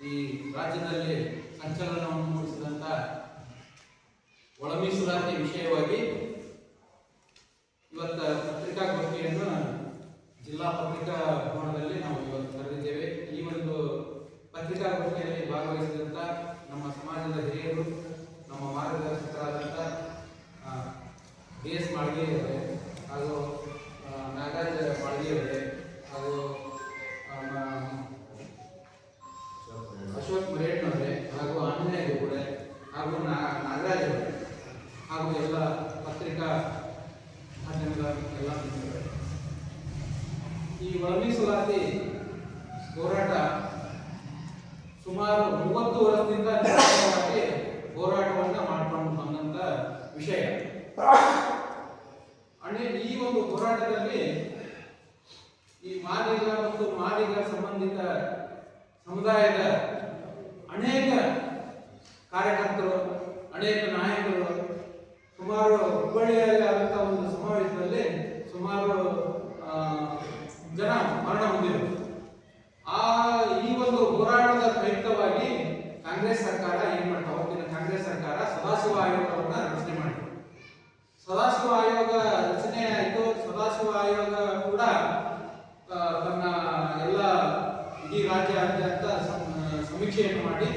ಈ ರಾಜ್ಯದಲ್ಲಿ ಸಂಚಲನವನ್ನು ಮೂಡಿಸಿದಂತ ಒಳ ಮೀಸಲಾತಿ ವಿಷಯವಾಗಿ ಇವತ್ತು ಪತ್ರಿಕಾಗೋಷ್ಠಿಯನ್ನು ಜಿಲ್ಲಾ ಪತ್ರಿಕಾ ಭವನದಲ್ಲಿ ನಾವು ಇವತ್ತು ಕರೆದಿದ್ದೇವೆ. ಈ ಒಂದು ಪತ್ರಿಕಾಗೋಷ್ಠಿಯಲ್ಲಿ ಭಾಗವಹಿಸಿದಂಥ ನಮ್ಮ ಸಮಾಜದ ಹಿರಿಯರು, ನಮ್ಮ ಮಾರ್ಗದರ್ಶಕರಾದಂಥ DS ಮಾಳ್ಗೆ ಅವರೇ ಹಾಗೂ ನಾಗರಾಜ ಮಾಳ್ಗೆ ಅವರೇ ಹಾಗೂ ಅಶೋಕ್ ಮರೇಟ್ನವರೇ ಹಾಗೂ ಆಂಜನೇಯ ಗೌಡ್ರೆ ಹಾಗೂ ನಾಗರಾಜ್ ಅವರೇ ಹಾಗೂ ಎಲ್ಲ ಪತ್ರಿಕಾ ಮಾಧ್ಯಮದ ಎಲ್ಲ ಮಿತ್ರರೇ, ಈ ಒಳ ಮೀಸಲಾತಿ ಹೋರಾಟ ಸುಮಾರು 30 ವರ್ಷದಿಂದ ನಿರಂತರವಾಗಿ ಹೋರಾಟವನ್ನು ಮಾಡ್ಕೊಂಡು ಬಂದಂತ ವಿಷಯ. ಈ ಒಂದು ಹೋರಾಟದಲ್ಲಿ ಈ ಮಾದಿಗ ಮತ್ತು ಮಾದಿಗ ಸಂಬಂಧಿತ ಸಮುದಾಯದ ಅನೇಕ ಕಾರ್ಯಕರ್ತರು, ಅನೇಕ ನಾಯಕರು, ಸುಮಾರು ಹುಬ್ಬಳ್ಳಿಯಲ್ಲಿ ಆದಂತಹ ಒಂದು ಸಮಾವೇಶದಲ್ಲಿ ಸುಮಾರು ಜನ ಮರಣ ಹೊಂದಿದರು. ಈ ಒಂದು ಹೋರಾಟದ ಪ್ರಯುಕ್ತವಾಗಿ ಕಾಂಗ್ರೆಸ್ ಸರ್ಕಾರ ಏನ್ ಮಾಡ್ತಾ, ಅವತ್ತಿನ ಕಾಂಗ್ರೆಸ್ ಸರ್ಕಾರ ಸದಾಶಿವ ಆಯೋಗವನ್ನ ರಚನೆ ಮಾಡಿತು. ಸದಾಶಿವ ಆಯೋಗ ರಚನೆ ಆಯಿತು. ಸದಾಶಿವ ಆಯೋಗ ಕೂಡ ತನ್ನ ಎಲ್ಲ ಇಡೀ ರಾಜ್ಯಾದ್ಯಂತ ಸಮೀಕ್ಷೆಯನ್ನು ಮಾಡಿ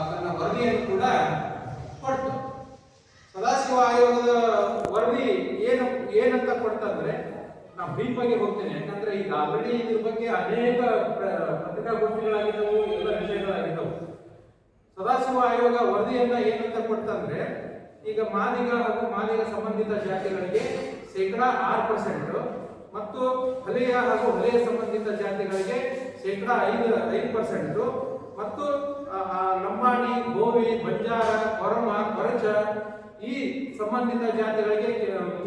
ತನ್ನ ವರದಿಯನ್ನು ಕೂಡ ಕೊಡ್ತು. ಸದಾಶಿವ ಆಯೋಗದ ವರದಿ ಏನಂತ ಕೊಡ್ತಂದ್ರೆ, ನಾವು ಬ್ರೀಫ್ ಆಗಿ ಹೋಗ್ತೇನೆ, ಯಾಕಂದ್ರೆ ಈಗ ಆಲ್ರೆಡಿ ಇದ್ರ ಬಗ್ಗೆ ಅನೇಕ ಪತ್ರಿಕಾಗೋಷ್ಠಿಗಳಾಗಿದ್ದವು, ಎಲ್ಲ ವಿಷಯಗಳಾಗಿದ್ದವು. ಸದಾಶಿವ ಆಯೋಗ ವರದಿಯನ್ನ ಏನಂತ ಕೊಡ್ತಂದ್ರೆ, ಈಗ ಮಾದಿಗ ಹಾಗೂ ಮಾದಿಗ ಸಂಬಂಧಿತ ಜಾತಿಗಳಿಗೆ 6% ಮತ್ತು ಹಳೆಯ ಹಾಗೂ ಹಳೆಯ ಸಂಬಂಧಿತ ಜಾತಿಗಳಿಗೆ 5% ಮತ್ತು ಲಂಬಾಣಿ, ಗೋವಿ, ಬಂಜಾರ, ಕೊರಮ, ಕೊರಚ ಈ ಸಂಬಂಧಿತ ಜಾತಿಗಳಿಗೆ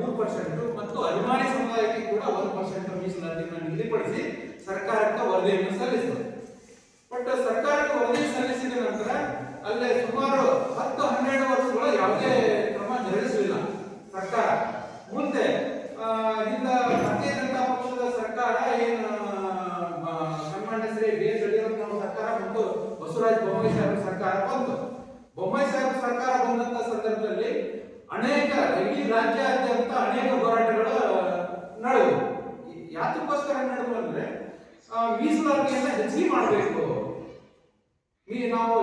3% ಮತ್ತು ಅಭಿಮಾನಿ ಸಮುದಾಯಕ್ಕೆ ಕೂಡ 1% ಮೀಸಲಾತಿಯನ್ನು ನಿಗದಿಪಡಿಸಿ ಸರ್ಕಾರಕ್ಕೆ ವರದಿಯನ್ನು ಸಲ್ಲಿಸಿದೆ. ಬಟ್ ಸರ್ಕಾರಕ್ಕೆ ವರದಿ ಸಲ್ಲಿಸಿದ ನಂತರ ಅಲ್ಲೇ ಸುಮಾರು 10-12 ವರ್ಷಗಳ ಯಾವುದೇ ಕ್ರಮ ಜರುಗಿಸಲಿಲ್ಲ ಸರ್ಕಾರ. ಮುಂದೆ ಭಾರತೀಯ ಜನತಾ ಪಕ್ಷದ ಸರ್ಕಾರ ಏನು ಸನ್ಮಾನ್ಯ ಶ್ರೀ BS ಯಡಿಯೂರಪ್ಪನವರ ಸರ್ಕಾರ ಮತ್ತು ಬಸವರಾಜ ಬೊಮ್ಮಾಯಿ ಸಾಹೇಬರ ಸರ್ಕಾರ ಬಂತು. ಬೊಮ್ಮಾಯಿ ಸಾಹೇಬರ ಸರ್ಕಾರ ಬಂದಂತ ಸಂದರ್ಭದಲ್ಲಿ ಅನೇಕ ಇಡೀ ರಾಜ್ಯಾದ್ಯಂತ ಅನೇಕ ಹೋರಾಟಗಳು ನಡೆದವು. ಯಾತಕ್ಕೋಸ್ಕರ ನಡೆದವು ಅಂದ್ರೆ, ಮೀಸಲಾತಿಯನ್ನ ಹೆಚ್ಚಿಗೆ ಮಾಡಬೇಕು, ನಾವು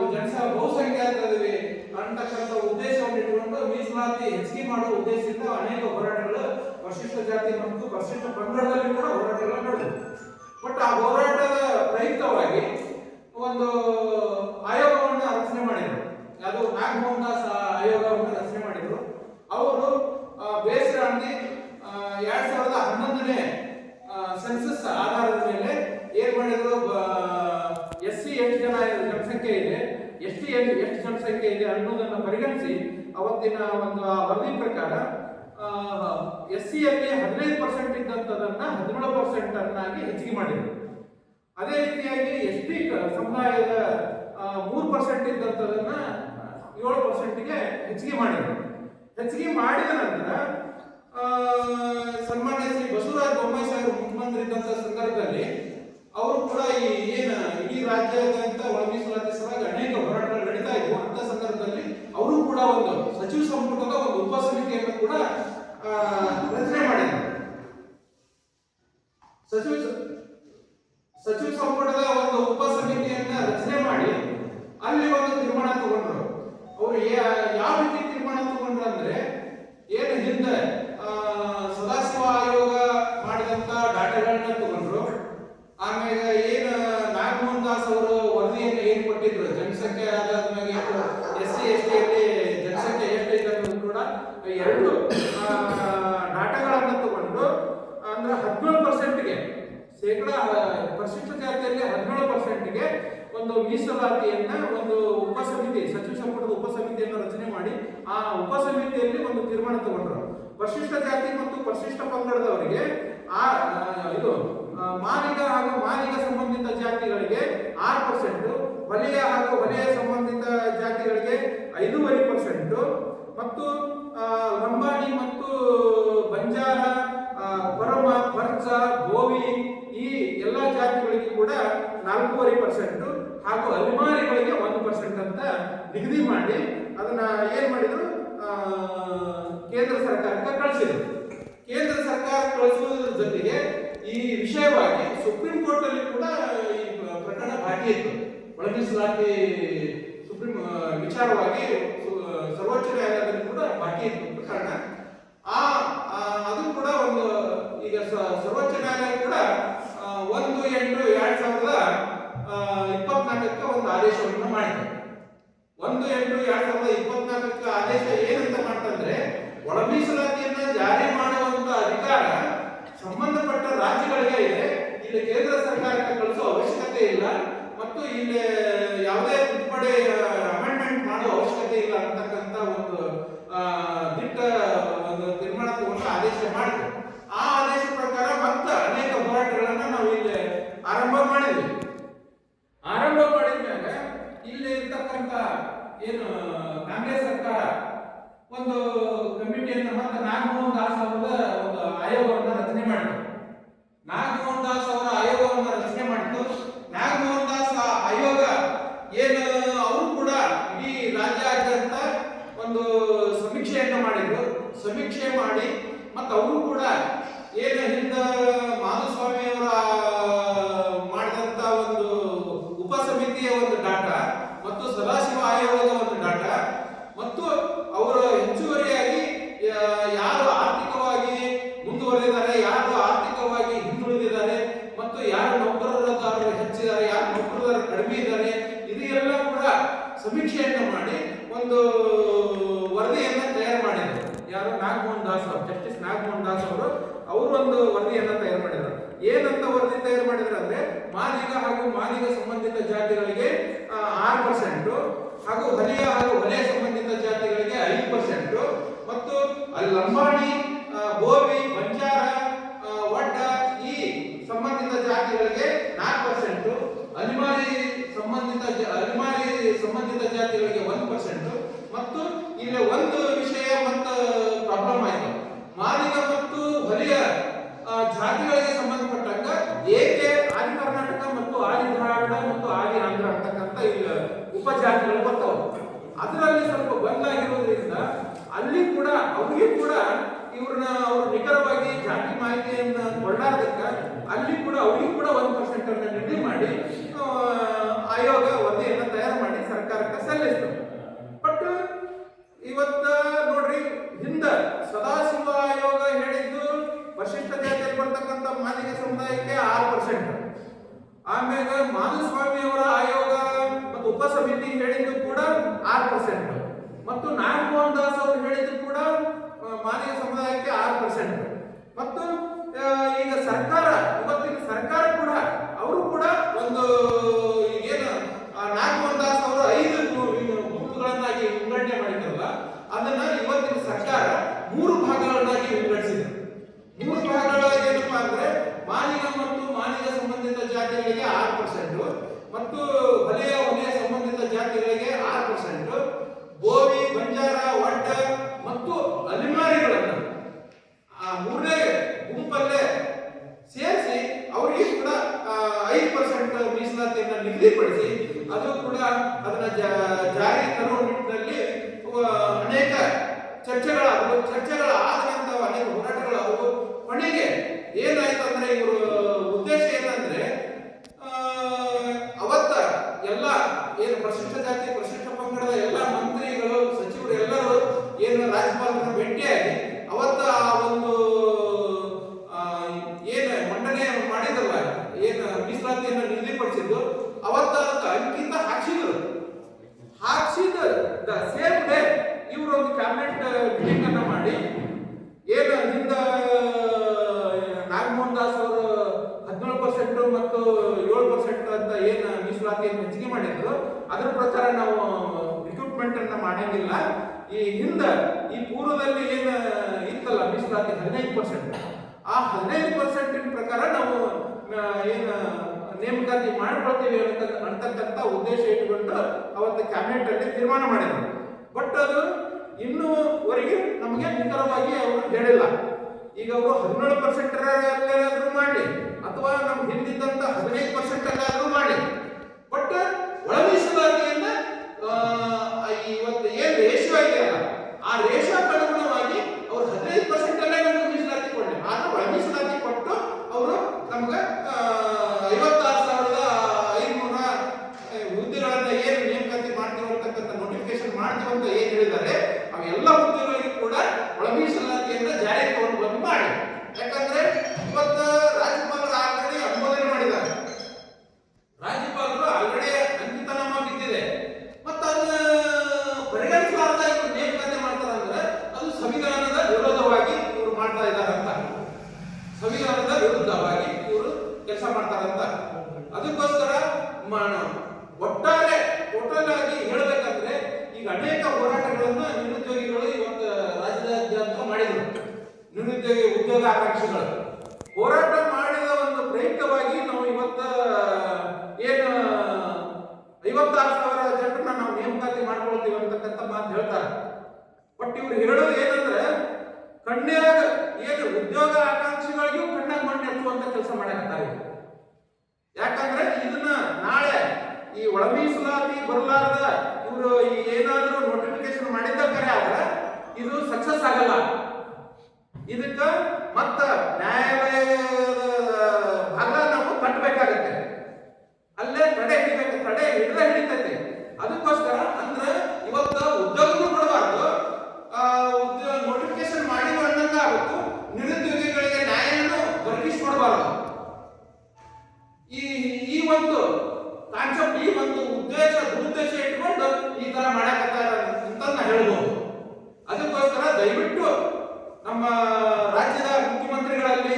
ಬಹುಸಂಖ್ಯಾತರಿದ್ದೀವಿ ಅಂತಕ್ಕಂಥ ಉದ್ದೇಶವನ್ನು ಇಟ್ಟುಕೊಂಡು ಮೀಸಲಾತಿ ಹೆಚ್ಚಿಗೆ ಮಾಡುವ ಉದ್ದೇಶದಿಂದ ಅನೇಕ ಹೋರಾಟಗಳು ಪರಿಶಿಷ್ಟ ಜಾತಿ ಮತ್ತು ಪರಿಶಿಷ್ಟ ಪಂಗಡದಲ್ಲಿ ಕೂಡ ಹೋರಾಟಗಳು ನಡೆದವು. ಬಟ್ ಆ ಹೋರಾಟದ ಪ್ರಯುಕ್ತವಾಗಿ ಒಂದು ಆಯೋಗವನ್ನ ರಚನೆ ಮಾಡಿದರು. ಅದು ನಾಗಮೋಹನ್ ದಾಸ್ ಆಯೋಗವನ್ನು ರಚನೆ ಮಾಡಿದರು. ಅವರು ಬೇಸರ ಅಂದಿ 2011ನೇ ಸೆನ್ಸಸ್ ಆಧಾರದ ಮೇಲೆ ಏನ್ ಮಾಡಿದ್ರು, SC ಎಷ್ಟು ಜನಸಂಖ್ಯೆ ಇದೆ, ST ಎಷ್ಟು ಜನಸಂಖ್ಯೆ ಇದೆ ಅನ್ನೋದನ್ನು ಪರಿಗಣಿಸಿ ಅವತ್ತಿನ ಒಂದು ವರದಿ ಪ್ರಕಾರ SC ಯಲ್ಲಿ 15% ಇದ್ದಂಥದನ್ನ 17% ಅನ್ನಾಗಿ ಹೆಚ್ಚಿಗೆ ಮಾಡಿದರು. ಅದೇ ರೀತಿಯಾಗಿ ST ಸಮುದಾಯದ 3% ಇದ್ದಂಥದನ್ನ 7%ಗೆ ಹೆಚ್ಚಿಗೆ ಮಾಡಿದರು. ಹೆಚ್ಚಿಗೆ ಮಾಡಿದ ನಂತರ ಸನ್ಮಾನ್ಯ ಶ್ರೀ ಬಸವರಾಜ ಬೊಮ್ಮಾಯಿ ಸಾಹೇಬರು ಮುಖ್ಯಮಂತ್ರಿ ಇದ್ದಂಥ ಸಂದರ್ಭದಲ್ಲಿ ಅವರು ಕೂಡ ಇಡೀ ರಾಜ್ಯಾದ್ಯಂತ ಒಳ ಮೀಸಲಾತಿ ಸಲುವಾಗಿ ಅನೇಕ ಹೋರಾಟಗಳು ನಡೀತಾ ಇದ್ವು. ಅಂತ ಸಂದರ್ಭದಲ್ಲಿ ಅವರು ಕೂಡ ಒಂದು ಸಚಿವ ಸಂಪುಟದ ಒಂದು ಉಪಸಮಿತಿಯನ್ನು ಕೂಡ ರಚನೆ ಮಾಡಿದರು. ಸಚಿವ ಸಂಪುಟದ ಒಂದು ಉಪಸಮಿತಿಯನ್ನ ರಚನೆ ಮಾಡಿ ಅಲ್ಲಿ ಒಂದು ತೀರ್ಮಾನ ತಗೊಂಡ್ರು. ಅವರು ಯಾವ ರೀತಿ ತೀರ್ಮಾನ ತಗೊಂಡ್ರು ಅಂದ್ರೆ, ಏನು ಹಿಂದೆ ಸದಾಶಿವ ಆಯೋಗ ಮಾಡಿದಂತ ಡಾಟಾಗಳನ್ನ ತಗೊಂಡ್ರು. ಆಮೇಲೆ ಏನು ನಾಗಮೋಹನ್ ದಾಸ್ ಅವರು ವರದಿಯನ್ನು ಏನ್ ಕೊಟ್ಟಿದ್ರು, ಜನಸಂಖ್ಯೆ ಆಧಾರದ ಮೇಲೆ SC ST ಯಲ್ಲಿ ಜನಸಂಖ್ಯೆ ಎಷ್ಟೈತೆ ಅನ್ನೋದು ಕೂಡ ಎರಡು ಡಾಟಾಗಳನ್ನ ತಗೊಂಡು, ಅಂದ್ರೆ 17%ಗೆ ಪರಿಶಿಷ್ಟ ಜಾತಿಯಲ್ಲಿ 17%ಗೆ ಒಂದು ಮೀಸಲಾತಿಯನ್ನ ಒಂದು ಉಪಸಮಿತಿ, ಸಚಿವ ಸಂಪುಟದ ಉಪಸಮಿತಿಯನ್ನು ರಚನೆ ಮಾಡಿ ಆ ಉಪಸಮಿತಿಯಲ್ಲಿ ಒಂದು ತೀರ್ಮಾನ ತಗೊಂಡ್ರು. ಪರಿಶಿಷ್ಟ ಜಾತಿ ಮತ್ತು ಪರಿಶಿಷ್ಟ ಪಂಗಡದವರಿಗೆ ಇದು ಮಾದಿಗ ಹಾಗೂ ಮಾದಿಗ ಸಂಬಂಧಿತ ಜಾತಿಗಳಿಗೆ 6%, ವಲಯ ಹಾಗೂ ವಲಯ ಸಂಬಂಧಿತ ಜಾತಿಗಳಿಗೆ 5.5% ಮತ್ತು ಲಂಬಾಣಿ ಮತ್ತು ಬಂಜಾರ, ಕೊರಮ, ಪರ್ಚ, ಗೋವಿ ಈ ಎಲ್ಲ ಜಾತಿಗಳಿಗೆ ಕೂಡ ಕೂಡ 4.5% ಹಾಗೂ ಅಲೆಮಾರಿಗಳಿಗೆ 1% ಅಂತ ನಿಗದಿ ಮಾಡಿ ಅದನ್ನ ಏನ್ ಮಾಡಿದ್ರು, ಕೇಂದ್ರ ಸರ್ಕಾರಕ್ಕೆ ಕಳಿಸಿದ್ರು. ಕೇಂದ್ರ ಸರ್ಕಾರ ಕಳಿಸುವುದರ ಜೊತೆಗೆ ಈ ವಿಷಯವಾಗಿ ಸುಪ್ರೀಂ ಕೋರ್ಟ್ ಅಲ್ಲಿ ಕೂಡ ಈ ಪ್ರಕರಣ ಬಾಕಿ ಇತ್ತು. ಒಳ ಮೀಸಲಾತಿ ಸುಪ್ರೀಂ ವಿಚಾರವಾಗಿ ಸರ್ವೋಚ್ಚ ನ್ಯಾಯಾಲಯದಲ್ಲಿ ಕೂಡ ಬಾಕಿ ಇತ್ತು ಪ್ರಕರಣ. ಅದು ಕೂಡ ಒಂದು ಈಗ ಸರ್ವೋಚ್ಚ ನ್ಯಾಯಾಲಯ ಕೂಡ 1/8/2024 ಒಂದು ಆದೇಶವನ್ನು ಮಾಡಿದೆ. 1/8/2024 ಆದೇಶ ಏನಂತ ಮಾಡ್ತಂದ್ರೆ, ಒಳ ಮೀಸಲಾತಿಯನ್ನ ಜಾರಿ ಮಾಡುವಂತ ಅಧಿಕಾರ ಸಂಬಂಧಪಟ್ಟ ರಾಜ್ಯಗಳಿಗೆ ಇದೆ. ಇಲ್ಲಿ ಕೇಂದ್ರ ಸರ್ಕಾರಕ್ಕೆ ಕಳಿಸುವ ಅವಶ್ಯಕತೆ ಇಲ್ಲ ಮತ್ತು ಇಲ್ಲಿ ಯಾವುದೇ ತಿದ್ದುಪಡಿ ಅಮೆಂಡ್ಮೆಂಟ್ ಮಾಡುವ ಅವಶ್ಯಕತೆ ಇಲ್ಲ ಅಂತಕ್ಕಂಥ ಒಂದು ದಿಟ್ಟ ಒಂದು ತೀರ್ಮಾನ ತಗೊಂಡು ಆದೇಶ ಮಾಡಿದ್ರು. ಆ ಆದೇಶ ಪ್ರಕಾರ ಮತ್ತೆ ಅನೇಕ ಹೋರಾಟಗಳನ್ನ ನಾವು ಇಲ್ಲಿ ಆರಂಭ ಮಾಡಿದ್ವಿ. ಆರಂಭ ಮಾಡಿದ್ಮ್ಯಾಗ ಇಲ್ಲಿ ಇರ್ತಕ್ಕಂಥ ಏನು ಕಾಂಗ್ರೆಸ್ ಸರ್ಕಾರ ಒಂದು ಕಮಿಟಿಯನ್ನು ಮತ್ತೆ ನಾಗಮೋಹನ್ ದಾಸ್ ಅವರ ಒಂದು ಆಯೋಗವನ್ನು ರಚನೆ ಮಾಡಿದ್ರು. ನಾಗಮೋಹನ್ ದಾಸ್ ಅವರ ಆಯೋಗವನ್ನು ರಚನೆ ಮಾಡಿದ್ದು. ನಾಗಮೋಹನ್ ದಾಸ್ ಆಯೋಗ ಏನು ಅವರು ಕೂಡ ಇಡೀ ರಾಜ್ಯಾದ್ಯಂತ ಒಂದು ಸಮೀಕ್ಷೆಯನ್ನು ಮಾಡಿದ್ರು. ಸಮೀಕ್ಷೆ ಮಾಡಿ ಮತ್ತು ಅವರು ಕೂಡ ಏನು ಹಿಂದ ಮಾಧುಸ್ವಾಮಿ ಅವರ ಮಾಡಿದಂತ ಒಂದು ಉಪ ಸಮಿತಿಯ ಒಂದು ಡಾಟಾ ಮತ್ತು ಸದಾಶಿವ ಆಯೋಗದ ಒಂದು ಡಾಟಾ ಮತ್ತು ಅವರು ಹೆಚ್ಚುವರಿಯಾಗಿ ಯಾರು ಆರ್ಥಿಕವಾಗಿ ಮುಂದುವರೆದಿದ್ದಾರೆ, ಯಾರು ಆರ್ಥಿಕವಾಗಿ ಹಿಂದುಳಿದಿದ್ದಾರೆ ಮತ್ತು ಯಾರು ನೌಕರದಾರರು ಹೆಚ್ಚಿದ್ದಾರೆ, ಯಾರು ನೌಕರದಾರರು ಕಡಿಮೆ ಇದ್ದಾರೆ, ಇದೆಲ್ಲ ಕೂಡ ಸಮೀಕ್ಷೆಯನ್ನು ಮಾಡಿ ಒಂದು ವರದಿಯನ್ನ ತಯಾರು ಮಾಡಿದರು. ಯಾರು ನಾಗಮೋಹನ್ ದಾಸ್ ಅವರು, ಜಸ್ಟಿಸ್ ನಾಗಮೋಹನ್ ದಾಸ್ ಅವರು ಒಂದು ವರದಿಯನ್ನ ತಯಾರು ಮಾಡಿದರು. ಏನಂತ ವರದಿ ತಯಾರು ಮಾಡಿದ್ರು ಅಂದ್ರೆ, ಮಾದಿಗ ಹಾಗೂ ಮಾದಿಗ ಸಂಬಂಧಿತ ಜಾತಿಗಳಿಗೆ 6% ಹಾಗೂ ಹೊಲೆಯ ಹಾಗೂ ಹೊಲೆಯ ಸಂಬಂಧಿತ ಜಾತಿಗಳಿಗೆ 5% ಮತ್ತು ಲಂಬಾಣಿ, ಬೋವಿ, ಬಂಜಾರ, ವಡ್ಡ ಈ ಸಂಬಂಧಿತ ಜಾತಿಗಳಿಗೆ 4%, ಅಲೆಮಾರಿ ಸಂಬಂಧಿತ ಜಾತಿಗಳಿಗೆ 1% ಮತ್ತು ಇಲ್ಲಿ ಒಂದು ವಿಷಯ ಮತ್ತು ಪ್ರಾಬ್ಲಮ್ ಆಯಿತು. ಮಾದಿಗ ಮತ್ತು ಹೊಲೆಯ ಜಾತಿಗಳಿಗೆ ಸಂಬಂಧಪಟ್ಟಂಗ ಏಕೆ ಆದಿ ಕರ್ನಾಟಕ ಮತ್ತು ಆದಿ ಧಾರವಾಡ ಮತ್ತು ಆದಿ ಆಂಧ್ರ ಅಂತಕ್ಕಂಥ ಈಗ ಉಪಜಾತಿಗಳು ಬರ್ತಾವೆ. ಅದರಲ್ಲಿ ಸ್ವಲ್ಪ ಬಂದಾಗಿರೋದ್ರಿಂದ ಅಲ್ಲಿ ಕೂಡ ಅವ್ರಿಗೆ ಕೂಡ ಅವ್ರು ನಿಖರವಾಗಿ ಜಾತಿ ಮಾಹಿತಿಯನ್ನ ಕೊಳ್ಳಾರ್ದಕ್ಕ ಅಲ್ಲಿ ಕೂಡ ಅವ್ರಿಗೆ ಕೂಡ 1% ಅನ್ನು ನಿಗದಿ ಮಾಡಿ ಆಯೋಗ ವರದಿಯನ್ನು ತಯಾರು ಮಾಡಿ ಸರ್ಕಾರಕ್ಕೆ ಸಲ್ಲಿಸ್ತು. ಬಟ್ ಇವತ್ತ ನೋಡ್ರಿ, ಹಿಂದ ಸದಾಶಿವ ಆಯೋಗ ಹೇಳಿದ್ದು ಪರಿಶಿಷ್ಟ ಜಾತಿಯಲ್ಲಿ ಬರ್ತಕ್ಕಂಥ ಮಾದಿಗ ಸಮುದಾಯಕ್ಕೆ 6%, ಆಮೇಲೆ ಮಾಧುಸ್ವಾಮಿ ಅವರ ಆಯೋಗ ಮತ್ತು ಉಪ ಸಮಿತಿ ಹೇಳಿದ್ದು ಕೂಡ 6% ಮತ್ತು ನಾಗಮೋಹನ್ ದಾಸ್ ಅವರು ಹೇಳಿದ್ದು ಕೂಡ ಮಾದಿಗ ಸಮುದಾಯಕ್ಕೆ 6% ಮತ್ತು ಈಗ ಸರ್ಕಾರ, ಇವತ್ತಿನ ಸರ್ಕಾರ ಕೂಡ ಅವರು ಕೂಡ ಒಂದು ಏನು ನಾಗಮೋಹನ್ ದಾಸ್ ಅವರು 5 ಗುಂಪುಗಳನ್ನಾಗಿ ವಿಂಗಡಣೆ ಮಾಡಿದ್ರಲ್ಲ, ಅದನ್ನ ಇವತ್ತಿನ ಸರ್ಕಾರ 3 ಭಾಗಗಳನ್ನಾಗಿ ವಿಂಗಡಿಸಿದೆ. 3 ಭಾಗಗಳಾಗಿ ಏನಪ್ಪಾ ಅಂದ್ರೆ, ಮಾದಿಗ ಮತ್ತು ಮಾದಿಗ ಸಂಬಂಧಿತ ಜಾತಿಗಳಿಗೆ 6% ಮತ್ತು ಹೊಲೆಯ ಸಂಬಂಧಿತ ಜಾತಿಗಳಿಗೆ 6%, ಬೋವಿ, ಬಂಜಾರ, ವಡ್ಡ ಮತ್ತು ಅಲೆಮಾರಿಗಳನ್ನು ಆ 3ನೇ ಗುಂಪಲ್ಲೇ ಸೇರಿಸಿ ಅವರಿಗೆ ಕೂಡ 5% ಮೀಸಲಾತಿಯನ್ನು ನಿಗದಿಪಡಿಸಿ ಅದು ಕೂಡ ಅದನ್ನ ಜಾರಿ ತರುವ ನಿಟ್ಟಿನಲ್ಲಿ ಅನೇಕ ಚರ್ಚೆಗಳಾದ ನಂತರ ಅನೇಕ ಹೋರಾಟಗಳಾದವು. ಕೊನೆಗೆ ಏನಾಯ್ತು ಅಂದ್ರೆ, ಇವರು ಉದ್ದೇಶ ಏನಂದ್ರೆ, ಅವತ್ತ ಎಲ್ಲ ಏನು ಪರಿಶಿಷ್ಟ ಜಾತಿ ಪರಿಶಿಷ್ಟ ಪಂಗಡದ ಎಲ್ಲ ಮಂತ್ರಿಗಳು ಸಚಿವರು ಎಲ್ಲರೂ ಏನು ರಾಜ್ಯಪಾಲರನ್ನು ಭೇಟಿಯಾಗಿ ಅವತ್ತ ಆ ಒಂದು ಏನು ಮಂಡನೆ ಮಾಡಿದ್ರಲ್ಲ, ಏನು ಮೀಸಲಾತಿಯನ್ನು ನಿಗದಿಪಡಿಸಿದ್ದು, ಅವತ್ತ ಅದಕ್ಕೆ ಅಂಕಿತ ಹಾಕ್ಸಿದ ಸೇಮ್ ಡೇ ಇವರು ಒಂದು ಕ್ಯಾಬಿನೆಟ್ ಮೀಟಿಂಗ್ ಅನ್ನ ಮಾಡಿ ಏನು ಹಿಂದ ನಾಗಮೋಹನ್ ದಾಸ್ ಅವರು 17% ಮತ್ತು 7% ಅಂತ ಏನು ಮೀಸಲಾತಿಯನ್ನು ಹೆಚ್ಚಿಗೆ ಮಾಡಿದ್ರು, ಅದರ ಪ್ರಕಾರ ನಾವು ರಿಕ್ರೂಟ್ಮೆಂಟ್ ಅನ್ನ ಮಾಡಂಗಿಲ್ಲ. ಈ ಹಿಂದ ಈ ಪೂರ್ವದಲ್ಲಿ ಏನು ಇತ್ತಲ್ಲ ಮೀಸಲಾತಿ 15%, ಆ 15% ಪ್ರಕಾರ ನಾವು ಏನು ನೇಮಕಾತಿ ಮಾಡ್ಕೊಳ್ತೀವಿ ಅಂತಕ್ಕಂಥ ಉದ್ದೇಶ ಇಟ್ಟುಕೊಂಡು ಅವತ್ತು ಕ್ಯಾಬಿನೆಟ್ ಅಲ್ಲಿ ತೀರ್ಮಾನ ಮಾಡಿದ್ರು. ಬಟ್ ಅದು ಇನ್ನೂವರೆಗೆ ನಮಗೆ ನಿಖರವಾಗಿ ಅವರು ಹೇಳಿಲ್ಲ. ಈಗ ಅವರು 17% ಅಲ್ಲಾದ್ರೂ ಮಾಡಲಿ ಅಥವಾ ನಮ್ಗೆ ಹಿಂದಿದ್ದಂತ 15% ಒಟ್ಟಾರೆ ಟೋಟಲ್ ಆಗಿ ಹೇಳಬೇಕಂದ್ರೆ ಈಗ ಅನೇಕ ಹೋರಾಟಗಳನ್ನ ನಿರುದ್ಯೋಗಿಗಳು ಇವತ್ತು ರಾಜ್ಯಾದ್ಯಂತ ಮಾಡಿದರು. ನಿರುದ್ಯೋಗಿ ಉದ್ಯೋಗ ಆಕಾಂಕ್ಷಿಗಳು ಹೋರಾಟ ಮಾಡಿದ ಒಂದು ಪ್ರಯುಕ್ತವಾಗಿ ನಾವು ಇವತ್ತ ಏನು 56,000 ಜನರನ್ನ ನಾವು ನೇಮಕಾತಿ ಮಾಡ್ಕೊಳ್ತೀವಿ ಅಂತಕ್ಕಂಥ ಮಾತು ಹೇಳ್ತಾರೆ. ಬಟ್ ಇವ್ರು ಹೇಳೋದು ಏನಂದ್ರೆ ಕಣ್ಯಾಗ ಏನು ಉದ್ಯೋಗ ಆಕಾಂಕ್ಷಿಗಳಿಗೂ ಕಣ್ಣಾಗ ಮಣ್ಣು ಎತ್ತುವಂತ ಕೆಲಸ ಮಾಡಕತ್ತಾರೆ. ಯಾಕಂದ್ರೆ ಇದನ್ನ ನಾಳೆ ಈ ಒಳ ಮೀಸಲಾತಿ ಬರಲಾರದ ಇವರು ಏನಾದರೂ ನೋಟಿಫಿಕೇಶನ್ ಮಾಡಿದ್ದಕ್ಕರೆ ಆದ್ರೆ ಇದು ಸಕ್ಸಸ್ ಆಗಲ್ಲ. ಇದಕ್ಕ ಮತ್ತ ನ್ಯಾಯಾಲಯದ ಭಾಗ ನಾವು ಕಟ್ಟಬೇಕಾಗತ್ತೆ, ಅಲ್ಲೇ ತಡೆ ಹಿಡಿಬೇಕು, ತಡೆ ಹಿಡಿತೈತಿ. ಅದಕ್ಕೋಸ್ಕರ ಅಂದ್ರೆ ಇವತ್ತು ಉದ್ಯೋಗನೂ ಕೊಡಬಾರ್ದು, ನೋಟಿಫಿಕೇಶನ್ ಮಾಡಿದ್ರು ಅನ್ನಂಗ ಆಗುತ್ತೆ, ನಿರುದ್ಯೋಗಿಗಳಿಗೆ ನ್ಯಾಯನೂ ದೊರಕಿಸಿಕೊಡಬಾರ್ದು. ಈ ಒಂದು ಕಾನ್ಸೆಪ್ಟ್, ಈ ಒಂದು ದುರುದ್ದೇಶ ಇಟ್ಕೊಂಡು ಈ ತರ ಮಾಡಕತ್ತಾರ ಅಂತ ನಾ ಹೇಳ್ಬೋದು. ಅದಕ್ಕೋಸ್ಕರ ದಯವಿಟ್ಟು ನಮ್ಮ ರಾಜ್ಯದ ಮುಖ್ಯಮಂತ್ರಿಗಳಲ್ಲಿ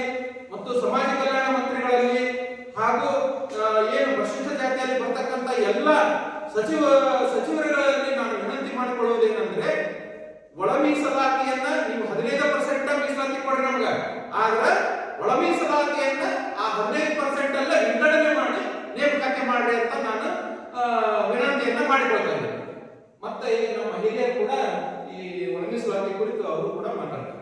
ಮತ್ತು ಸಮಾಜ ಕಲ್ಯಾಣ ಮಂತ್ರಿಗಳಲ್ಲಿ ಹಾಗೂ ಏನು ಪರಿಶಿಷ್ಟ ಜಾತಿಯಲ್ಲಿ ಬರ್ತಕ್ಕಂಥ ಎಲ್ಲ ಸಚಿವರುಗಳಲ್ಲಿ ನಾನು ವಿನಂತಿ ಮಾಡಿಕೊಳ್ಳುವುದೇನೆಂದ್ರೆ, ಒಳ ಮೀಸಲಾತಿಯನ್ನ ನೀವು 15% ಮೀಸಲಾತಿ ಕೊಡ್ರಿ ನಮ್ಗೆ, ಆದ್ರೆ ಒಳ ಮೀಸಲಾತಿಯನ್ನ ಆ 15% ಅಲ್ಲ ವಿಂಗಡಣೆ ಮಾಡಿ ನೇಮಕಾತಿ ಮಾಡ್ರಿ ಅಂತ ನಾನು ವಿನಂತಿಯನ್ನ ಮಾಡಿಕೊಳ್ತೇನೆ. ಮತ್ತೆ ಈಗ ನಮ್ಮ ಹಿರಿಯರು ಕೂಡ ಈ ಒಳ ಮೀಸಲಾತಿ ಕುರಿತು ಅವರು ಕೂಡ ಮಾತಾಡ್ತಾರೆ.